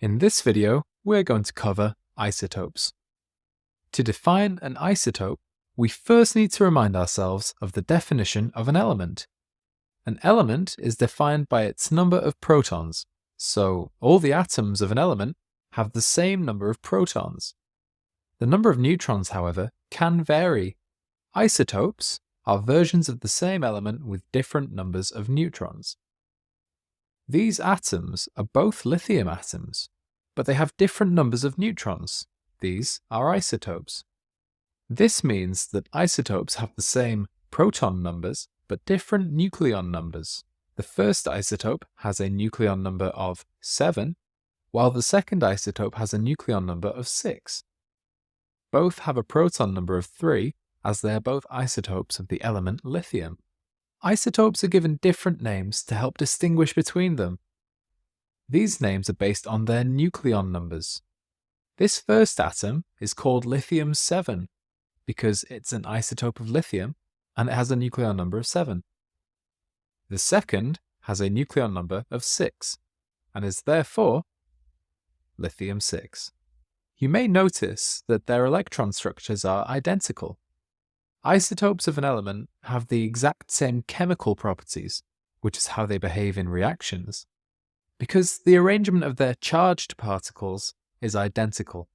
In this video, we're going to cover isotopes. To define an isotope, we first need to remind ourselves of the definition of an element. An element is defined by its number of protons, so all the atoms of an element have the same number of protons. The number of neutrons, however, can vary. Isotopes are versions of the same element with different numbers of neutrons. These atoms are both lithium atoms, but they have different numbers of neutrons. These are isotopes. This means that isotopes have the same proton numbers, but different nucleon numbers. The first isotope has a nucleon number of 7, while the second isotope has a nucleon number of 6. Both have a proton number of 3, as they are both isotopes of the element lithium. Isotopes are given different names to help distinguish between them. These names are based on their nucleon numbers. This first atom is called lithium-7 because it's an isotope of lithium and it has a nucleon number of 7. The second has a nucleon number of 6 and is therefore lithium-6. You may notice that their electron structures are identical. Isotopes of an element have the exact same chemical properties, which is how they behave in reactions, because the arrangement of their charged particles is identical.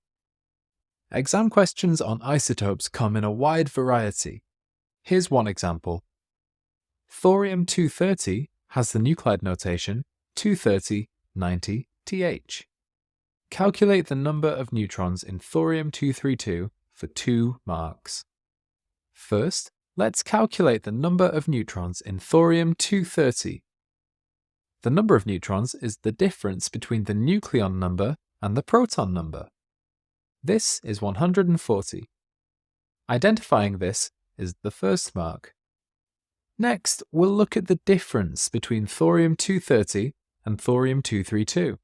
Exam questions on isotopes come in a wide variety. Here's one example. Thorium-230 has the nuclide notation 230-90Th. Calculate the number of neutrons in thorium-232 for 2 marks. First, let's calculate the number of neutrons in thorium-230. The number of neutrons is the difference between the nucleon number and the proton number. This is 140. Identifying this is the first mark. Next, we'll look at the difference between thorium-230 and thorium-232.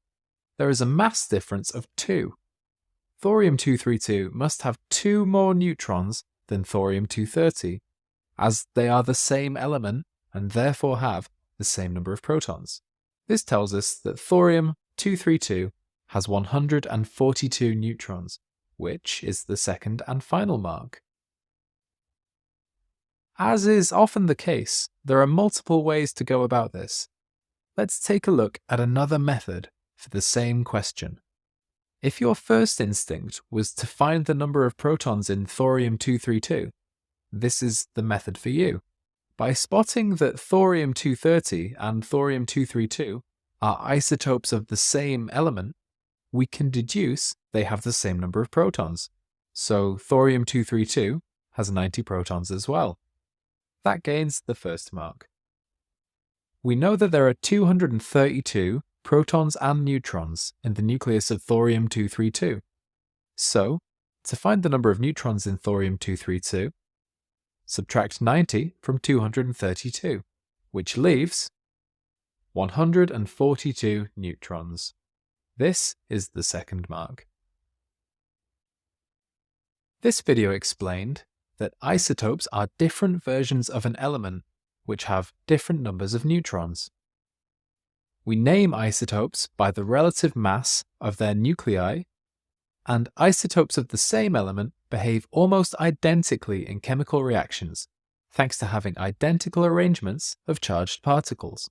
There is a mass difference of 2. Thorium-232 must have 2 more neutrons than thorium-230, as they are the same element and therefore have the same number of protons. This tells us that thorium-232 has 142 neutrons, which is the second and final mark. As is often the case, there are multiple ways to go about this. Let's take a look at another method for the same question. If your first instinct was to find the number of protons in thorium-232, this is the method for you. By spotting that thorium-230 and thorium-232 are isotopes of the same element, we can deduce they have the same number of protons. So thorium-232 has 90 protons as well. That gains the first mark. We know that there are 232 protons and neutrons in the nucleus of thorium-232. So, to find the number of neutrons in thorium-232, subtract 90 from 232, which leaves 142 neutrons. This is the second mark. This video explained that isotopes are different versions of an element which have different numbers of neutrons. We name isotopes by the relative mass of their nuclei, and isotopes of the same element behave almost identically in chemical reactions, thanks to having identical arrangements of charged particles.